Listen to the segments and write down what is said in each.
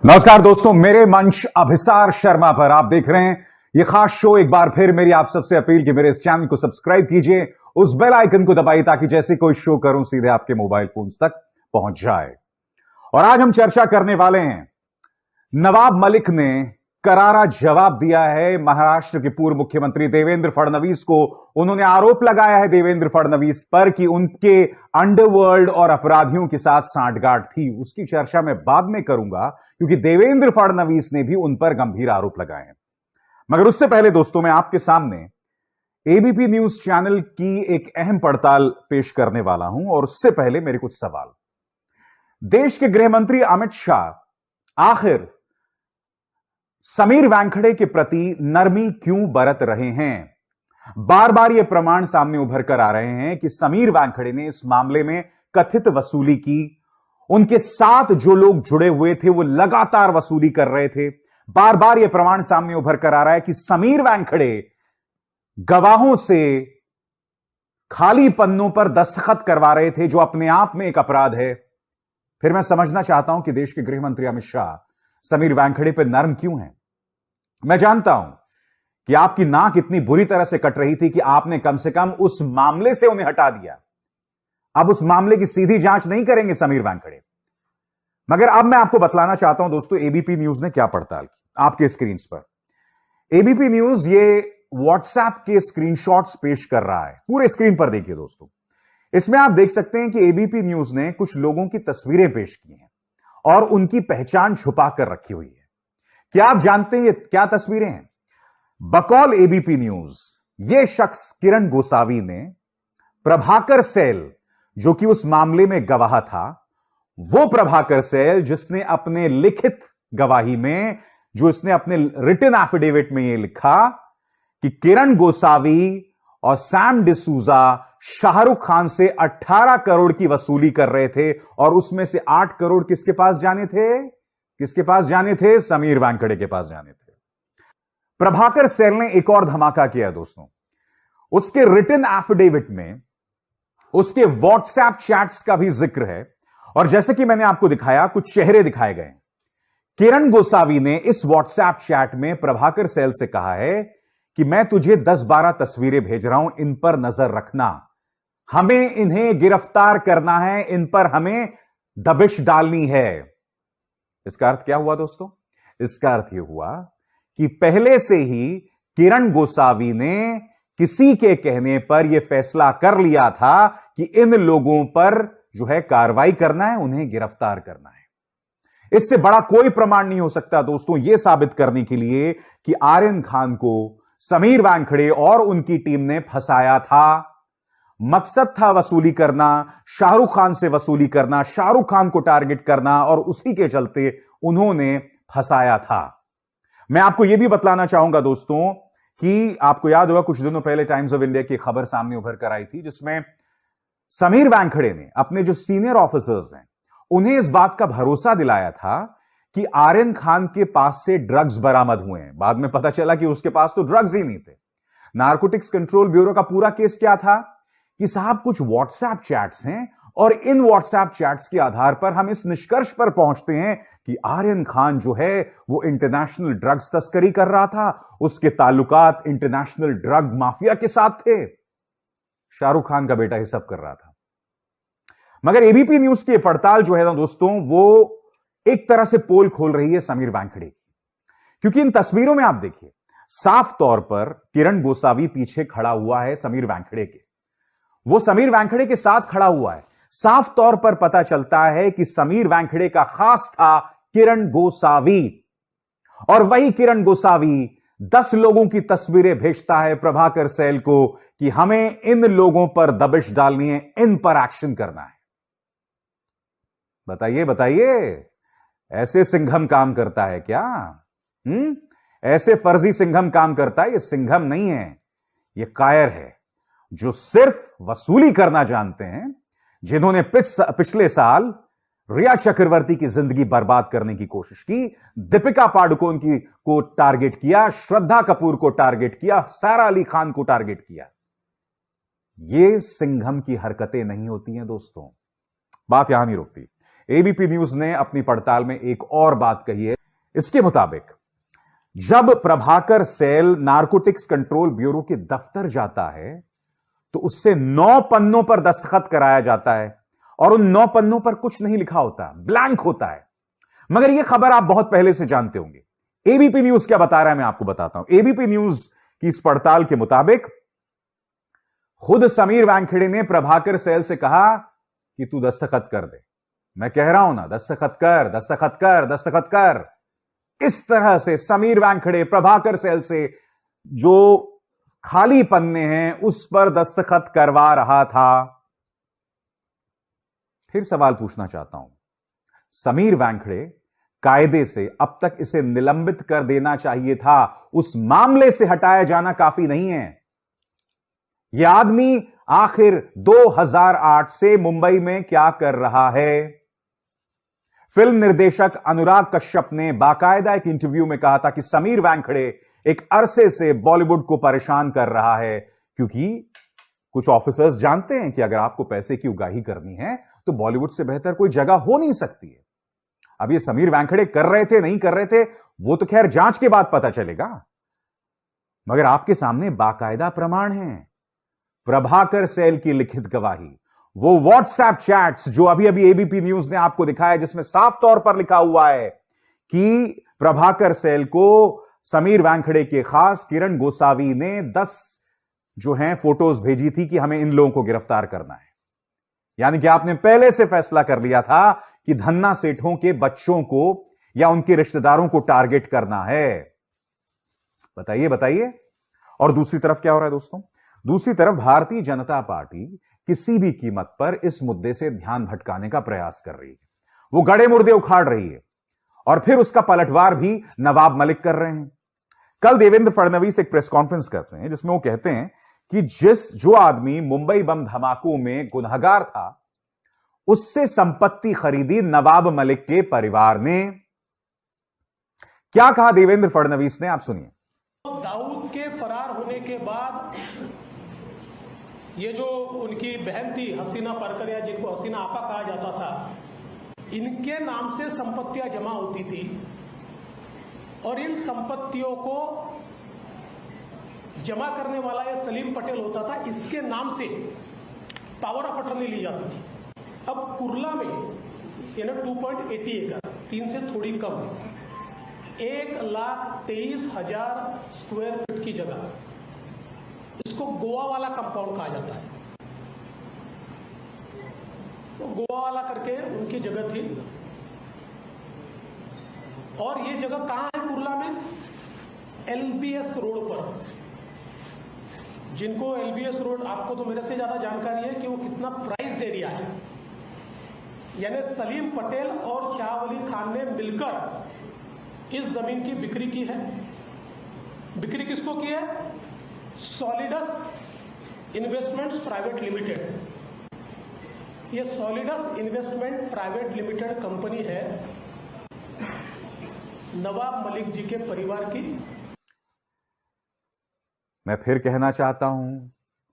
नमस्कार दोस्तों, मेरे मंच अभिसार शर्मा पर आप देख रहे हैं यह खास शो। एक बार फिर मेरी आप सबसे अपील कि मेरे इस चैनल को सब्सक्राइब कीजिए, उस बेल आइकन को दबाइए ताकि जैसे कोई शो करूं सीधे आपके मोबाइल फोन्स तक पहुंच जाए। और आज हम चर्चा करने वाले हैं, नवाब मलिक ने करारा जवाब दिया है महाराष्ट्र के पूर्व मुख्यमंत्री देवेंद्र फडणवीस को। उन्होंने आरोप लगाया है देवेंद्र फडणवीस पर कि उनके अंडरवर्ल्ड और अपराधियों के साथ सांठगांठ थी। उसकी चर्चा मैं बाद में करूंगा क्योंकि देवेंद्र फडणवीस ने भी उन पर गंभीर आरोप लगाए हैं। मगर उससे पहले दोस्तों, मैं आपके सामने एबीपी न्यूज चैनल की एक अहम पड़ताल पेश करने वाला हूं और उससे पहले मेरे कुछ सवाल। देश के गृह मंत्री अमित शाह आखिर समीर वानखेड़े के प्रति नरमी क्यों बरत रहे हैं? बार बार यह प्रमाण सामने उभर कर आ रहे हैं कि समीर वानखेड़े ने इस मामले में कथित वसूली की। उनके साथ जो लोग जुड़े हुए थे वो लगातार वसूली कर रहे थे। बार बार यह प्रमाण सामने उभर कर आ रहा है कि समीर वानखेड़े गवाहों से खाली पन्नों पर दस्तखत करवा रहे थे, जो अपने आप में एक अपराध है। फिर मैं समझना चाहता हूं कि देश के गृह मंत्री अमित शाह समीर वानखेड़े पर नर्म क्यों हैं। मैं जानता हूं कि आपकी नाक इतनी बुरी तरह से कट रही थी कि आपने कम से कम उस मामले से उन्हें हटा दिया। अब उस मामले की सीधी जांच नहीं करेंगे समीर वानखेड़े। मगर अब मैं आपको बतलाना चाहता हूं दोस्तों, एबीपी न्यूज ने क्या पड़ताल की। आपके स्क्रीन पर एबीपी न्यूज ये व्हाट्सएप के स्क्रीनशॉट्स पेश कर रहा है। पूरे स्क्रीन पर देखिए दोस्तों। इसमें आप देख सकते हैं कि एबीपी न्यूज ने कुछ लोगों की तस्वीरें पेश की हैं और उनकी पहचान छुपा कर रखी हुई है। क्या आप जानते हैं ये क्या तस्वीरें हैं? बकौल एबीपी न्यूज, ये शख्स किरण गोसावी ने प्रभाकर सेल, जो कि उस मामले में गवाह था, वो प्रभाकर सेल जिसने अपने लिखित गवाही में, जो इसने अपने रिटन एफिडेविट में यह लिखा कि किरण गोसावी और सैम डिसूजा शाहरुख खान से 18 करोड़ की वसूली कर रहे थे और उसमें से 8 करोड़ किसके पास जाने थे? किसके पास जाने थे? समीर वानखेड़े के पास जाने थे। प्रभाकर सेल ने एक और धमाका किया दोस्तों। उसके रिटन एफिडेविट में उसके व्हाट्सएप चैट्स का भी जिक्र है और जैसे कि मैंने आपको दिखाया, कुछ चेहरे दिखाए गए। किरण गोसावी ने इस व्हाट्सएप चैट में प्रभाकर सेल से कहा है कि मैं तुझे 10-12 तस्वीरें भेज रहा हूं, इन पर नजर रखना, हमें इन्हें गिरफ्तार करना है, इन पर हमें दबिश डालनी है। इसका अर्थ क्या हुआ दोस्तों? इसका अर्थ यह हुआ कि पहले से ही किरण गोसावी ने किसी के कहने पर यह फैसला कर लिया था कि इन लोगों पर जो है कार्रवाई करना है, उन्हें गिरफ्तार करना है। इससे बड़ा कोई प्रमाण नहीं हो सकता दोस्तों यह साबित करने के लिए कि आर्यन खान को समीर वानखेड़े और उनकी टीम ने फंसाया था। मकसद था वसूली करना, शाहरुख खान से वसूली करना, शाहरुख खान को टारगेट करना, और उसी के चलते उन्होंने फंसाया था। मैं आपको यह भी बतलाना चाहूंगा दोस्तों कि आपको याद होगा कुछ दिनों पहले टाइम्स ऑफ इंडिया की खबर सामने उभर कर आई थी, जिसमें समीर वानखेड़े ने अपने जो सीनियर ऑफिसर्स हैं उन्हें इस बात का भरोसा दिलाया था कि आर्यन खान के पास से ड्रग्स बरामद हुए हैं। बाद में पता चला कि उसके पास तो ड्रग्स ही नहीं थे। नारकोटिक्स कंट्रोल ब्यूरो का पूरा केस क्या था कि साहब कुछ व्हाट्सएप चैट्स हैं और इन व्हाट्सएप चैट्स के आधार पर हम इस निष्कर्ष पर पहुंचते हैं कि आर्यन खान जो है वो इंटरनेशनल ड्रग्स तस्करी कर रहा था, उसके ताल्लुकात इंटरनेशनल ड्रग माफिया के साथ थे। शाहरुख खान का बेटा ये सब कर रहा था। मगर एबीपी न्यूज की पड़ताल जो है ना दोस्तों, वो एक तरह से पोल खोल रही है समीर वानखेड़े की, क्योंकि इन तस्वीरों में आप देखिए साफ तौर पर किरण गोसावी पीछे खड़ा हुआ है समीर वानखेड़े के। वो समीर वानखेड़े के साथ खड़ा हुआ है। साफ तौर पर पता चलता है कि समीर वानखेड़े का खास था किरण गोसावी, और वही किरण गोसावी 10 लोगों की तस्वीरें भेजता है प्रभाकर सेल को कि हमें इन लोगों पर दबिश डालनी है, इन पर एक्शन करना है। बताइए बताइए, ऐसे सिंघम काम करता है क्या? ऐसे फर्जी सिंघम काम करता है? ये सिंघम नहीं है, ये कायर है जो सिर्फ वसूली करना जानते हैं, जिन्होंने पिछले साल रिया चक्रवर्ती की जिंदगी बर्बाद करने की कोशिश की, दीपिका पादुकोण को टारगेट किया, श्रद्धा कपूर को टारगेट किया, सारा अली खान को टारगेट किया। ये सिंघम की हरकतें नहीं होती हैं दोस्तों। बात यहां नहीं रुकती। एबीपी न्यूज ने अपनी पड़ताल में एक और बात कही है। इसके मुताबिक जब Prabhakar Sail narcotics control bureau के दफ्तर जाता है तो उससे 9 पन्नों पर दस्तखत कराया जाता है और उन 9 पन्नों पर कुछ नहीं लिखा होता, ब्लैंक होता है। मगर यह खबर आप बहुत पहले से जानते होंगे। एबीपी न्यूज क्या बता रहा है मैं आपको बताता हूं। एबीपी न्यूज की इस पड़ताल के मुताबिक खुद समीर वानखेड़े ने प्रभाकर सैल से कहा कि तू दस्तखत कर दे। मैं कह रहा हूं ना, दस्तखत कर, दस्तखत कर, दस्तखत कर। इस तरह से समीर वानखेड़े प्रभाकर सैल से जो खाली पन्ने हैं उस पर दस्तखत करवा रहा था। फिर सवाल पूछना चाहता हूं, समीर वानखेड़े कायदे से अब तक इसे निलंबित कर देना चाहिए था, उस मामले से हटाया जाना काफी नहीं है। यह आदमी आखिर 2008 से मुंबई में क्या कर रहा है? फिल्म निर्देशक अनुराग कश्यप ने बाकायदा एक इंटरव्यू में कहा था कि समीर वानखेड़े एक अरसे से बॉलीवुड को परेशान कर रहा है, क्योंकि कुछ ऑफिसर्स जानते हैं कि अगर आपको पैसे की उगाही करनी है तो बॉलीवुड से बेहतर कोई जगह हो नहीं सकती है। अब ये समीर वानखेड़े कर रहे थे नहीं कर रहे थे वो तो खैर जांच के बाद पता चलेगा, मगर आपके सामने बाकायदा प्रमाण है। प्रभाकर सैल की लिखित गवाही, वो व्हाट्सएप चैट्स जो अभी अभी एबीपी न्यूज ने आपको दिखाया, जिसमें साफ तौर पर लिखा हुआ है कि प्रभाकर सैल को समीर वानखेड़े के खास किरण गोसावी ने 10 जो हैं फोटोज भेजी थी कि हमें इन लोगों को गिरफ्तार करना है। यानी कि आपने पहले से फैसला कर लिया था कि धन्ना सेठों के बच्चों को या उनके रिश्तेदारों को टारगेट करना है। बताइए बताइए। और दूसरी तरफ क्या हो रहा है दोस्तों? दूसरी तरफ भारतीय जनता पार्टी किसी भी कीमत पर इस मुद्दे से ध्यान भटकाने का प्रयास कर रही है। वो गड़े मुर्दे उखाड़ रही है और फिर उसका पलटवार भी नवाब मलिक कर रहे हैं। कल देवेंद्र फडणवीस एक प्रेस कॉन्फ्रेंस करते हैं जिसमें वो कहते हैं कि जो आदमी मुंबई बम धमाकों में गुनहगार था उससे संपत्ति खरीदी नवाब मलिक के परिवार ने। क्या कहा देवेंद्र फडणवीस ने, आप सुनिए। दाऊद के फरार होने के बाद ये जो उनकी बहन थी हसीना परकर, या जिनको हसीना आपा कहा जाता था, इनके नाम से संपत्तियां जमा होती थी और इन संपत्तियों को जमा करने वाला ये सलीम पटेल होता था। इसके नाम से पावर ऑफ अटर्नी ली जाती थी। अब कुर्ला में 2.80 एकड़, 3 से थोड़ी कम, 1,23,000 स्क्वायर फीट की जगह, इसको गोवा वाला कंपाउंड कहा जाता है। तो गोवा वाला करके उनकी जगह थी और ये जगह कहां है कुर्ला में? एलबीएस रोड पर। जिनको एलबीएस रोड, आपको तो मेरे से ज्यादा जानकारी है कि वो कितना प्राइस्ड एरिया है। यानी सलीम पटेल और शाह अली खान ने मिलकर इस जमीन की बिक्री की है। बिक्री किसको की है? Solidus investments private limited. ये Solidus investment private limited company है नवाब मलिक जी के परिवार की। मैं फिर कहना चाहता हूं,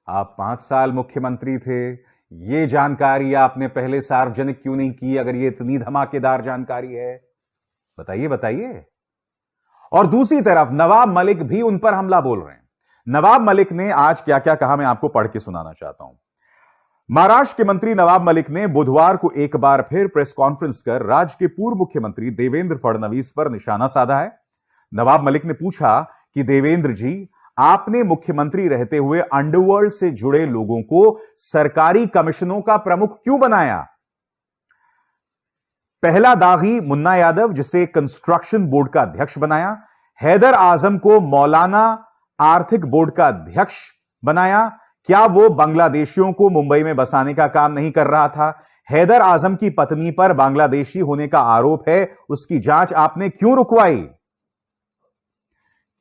आप 5 साल मुख्यमंत्री थे, ये जानकारी आपने पहले सार्वजनिक क्यों नहीं की अगर ये इतनी धमाकेदार जानकारी है? बताइए बताइए। और दूसरी तरफ नवाब मलिक भी उन पर हमला बोल रहे हैं। नवाब मलिक ने आज क्या क्या कहा मैं आपको पढ़ के सुनाना चाहता हूं। महाराष्ट्र के मंत्री नवाब मलिक ने बुधवार को एक बार फिर प्रेस कॉन्फ्रेंस कर राज्य के पूर्व मुख्यमंत्री देवेंद्र फडणवीस पर निशाना साधा है। नवाब मलिक ने पूछा कि देवेंद्र जी, आपने मुख्यमंत्री रहते हुए अंडरवर्ल्ड से जुड़े लोगों को सरकारी कमीशनों का प्रमुख क्यों बनाया? पहला दागी मुन्ना यादव, जिसे कंस्ट्रक्शन बोर्ड का अध्यक्ष बनाया। हैदर आजम को मौलाना आर्थिक बोर्ड का अध्यक्ष बनाया। क्या वो बांग्लादेशियों को मुंबई में बसाने का काम नहीं कर रहा था? हैदर आजम की पत्नी पर बांग्लादेशी होने का आरोप है, उसकी जांच आपने क्यों रुकवाई?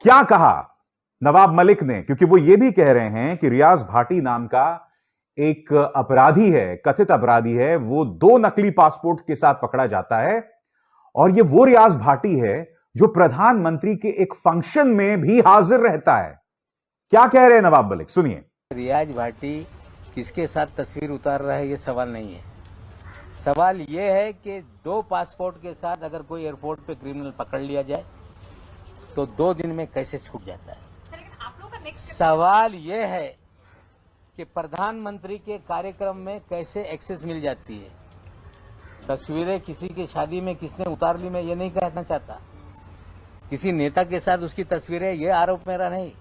क्या कहा नवाब मलिक ने? क्योंकि वो ये भी कह रहे हैं कि रियाज भाटी नाम का एक अपराधी है, कथित अपराधी है, वो 2 नकली पासपोर्ट के साथ पकड़ा जाता है और ये वो रियाज भाटी है जो प्रधानमंत्री के एक फंक्शन में भी हाजिर रहता है। क्या कह रहे हैं नवाब मलिक, सुनिए। रियाज भाटी किसके साथ तस्वीर उतार रहा है ये सवाल नहीं है। सवाल ये है कि 2 पासपोर्ट के साथ अगर कोई एयरपोर्ट पे क्रिमिनल पकड़ लिया जाए तो 2 दिन में कैसे छूट जाता है। सवाल ये है कि प्रधानमंत्री के कार्यक्रम में कैसे एक्सेस मिल जाती है। तस्वीरें किसी की शादी में किसने उतार ली, मैं ये नहीं कहना चाहता। किसी नेता के साथ उसकी तस्वीरें, ये आरोप मेरा नहीं।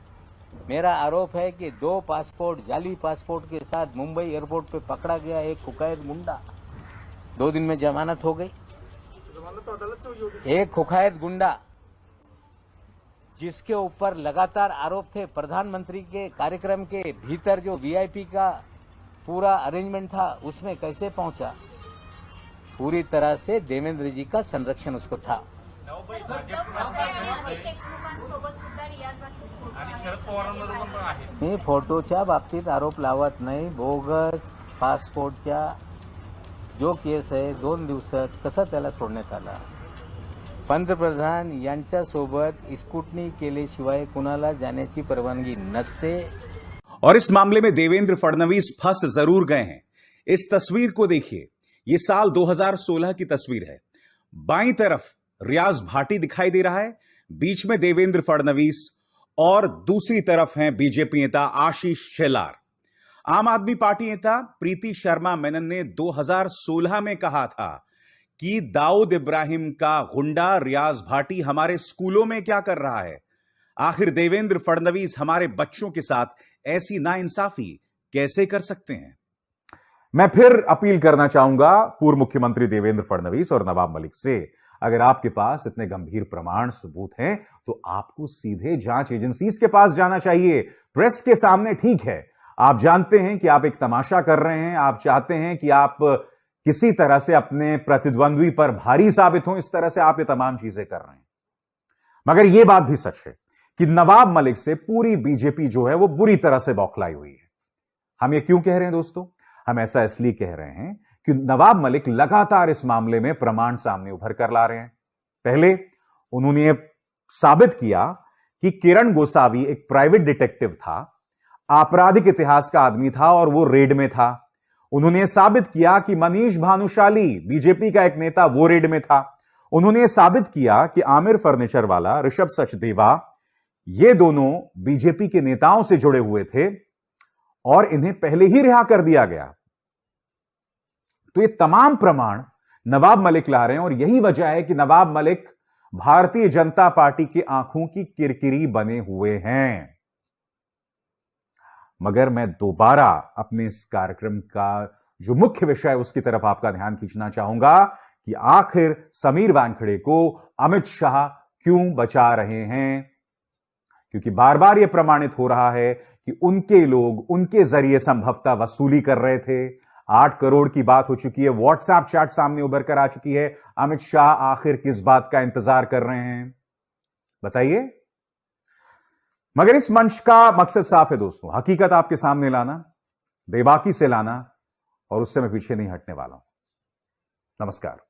मेरा आरोप है कि 2 पासपोर्ट, जाली पासपोर्ट के साथ मुंबई एयरपोर्ट पे पकड़ा गया एक कुख्यात गुंडा, 2 दिन में जमानत हो गई। एक कुख्यात गुंडा जिसके ऊपर लगातार आरोप थे, प्रधानमंत्री के कार्यक्रम के भीतर जो वीआईपी का पूरा अरेंजमेंट था उसमें कैसे पहुंचा। पूरी तरह से देवेंद्र जी का संरक्षण उसको था। मी फोटोच्या बाबतीत आरोप लावत नाही। बोगस पासपोर्टच्या जो केस आहे 2 दिवसात कसं त्याला सोडण्यात आला। पंतप्रधान यांच्यासोबत स्कूटनी केल्याशिवाय कुणाला जाण्याची परवानगी नसते। और इस मामले में देवेंद्र फडणवीस फंस जरूर गए हैं। इस तस्वीर को देखिए, ये साल 2016 की तस्वीर है। बाईं तरफ रियाज भाटी दिखाई दे रहा है, बीच में देवेंद्र फडणवीस और दूसरी तरफ हैं बीजेपी नेता आशीष शेलार। आम आदमी पार्टी नेता प्रीति शर्मा मेनन ने 2016 में कहा था कि दाऊद इब्राहिम का गुंडा रियाज भाटी हमारे स्कूलों में क्या कर रहा है। आखिर देवेंद्र फडणवीस हमारे बच्चों के साथ ऐसी नाइंसाफी कैसे कर सकते हैं। मैं फिर अपील करना चाहूंगा पूर्व मुख्यमंत्री देवेंद्र फडणवीस और नवाब मलिक से, अगर आपके पास इतने गंभीर प्रमाण सबूत हैं तो आपको सीधे जांच एजेंसीज के पास जाना चाहिए। प्रेस के सामने ठीक है, आप जानते हैं कि आप एक तमाशा कर रहे हैं, आप चाहते हैं कि आप किसी तरह से अपने प्रतिद्वंद्वी पर भारी साबित हो, इस तरह से आप ये तमाम चीजें कर रहे हैं। मगर यह बात भी सच है कि नवाब मलिक से पूरी बीजेपी जो है वो बुरी तरह से बौखलाई हुई है। हम ये क्यों कह रहे हैं दोस्तों? हम ऐसा इसलिए कह रहे हैं कि नवाब मलिक लगातार इस मामले में प्रमाण सामने उभर कर ला रहे हैं। पहले उन्होंने साबित किया कि किरण गोसावी एक प्राइवेट डिटेक्टिव था, आपराधिक इतिहास का आदमी था और वो रेड में था। उन्होंने साबित किया कि मनीष भानुशाली बीजेपी का एक नेता, वो रेड में था। उन्होंने साबित किया कि आमिर फर्नीचर वाला, ऋषभ सचदेवा, ये दोनों बीजेपी के नेताओं से जुड़े हुए थे और इन्हें पहले ही रिहा कर दिया गया। तो ये तमाम प्रमाण नवाब मलिक ला रहे हैं और यही वजह है कि नवाब मलिक भारतीय जनता पार्टी की आंखों की किरकिरी बने हुए हैं। मगर मैं दोबारा अपने इस कार्यक्रम का जो मुख्य विषय है उसकी तरफ आपका ध्यान खींचना चाहूंगा कि आखिर समीर वानखेड़े को अमित शाह क्यों बचा रहे हैं। क्योंकि बार बार यह प्रमाणित हो रहा है कि उनके लोग उनके जरिए संभवतः वसूली कर रहे थे। 8 करोड़ की बात हो चुकी है, व्हाट्सएप चैट सामने उभर कर आ चुकी है। अमित शाह आखिर किस बात का इंतजार कर रहे हैं, बताइए। मगर इस मंच का मकसद साफ है दोस्तों, हकीकत आपके सामने लाना, बेबाकी से लाना, और उससे मैं पीछे नहीं हटने वाला हूं। नमस्कार।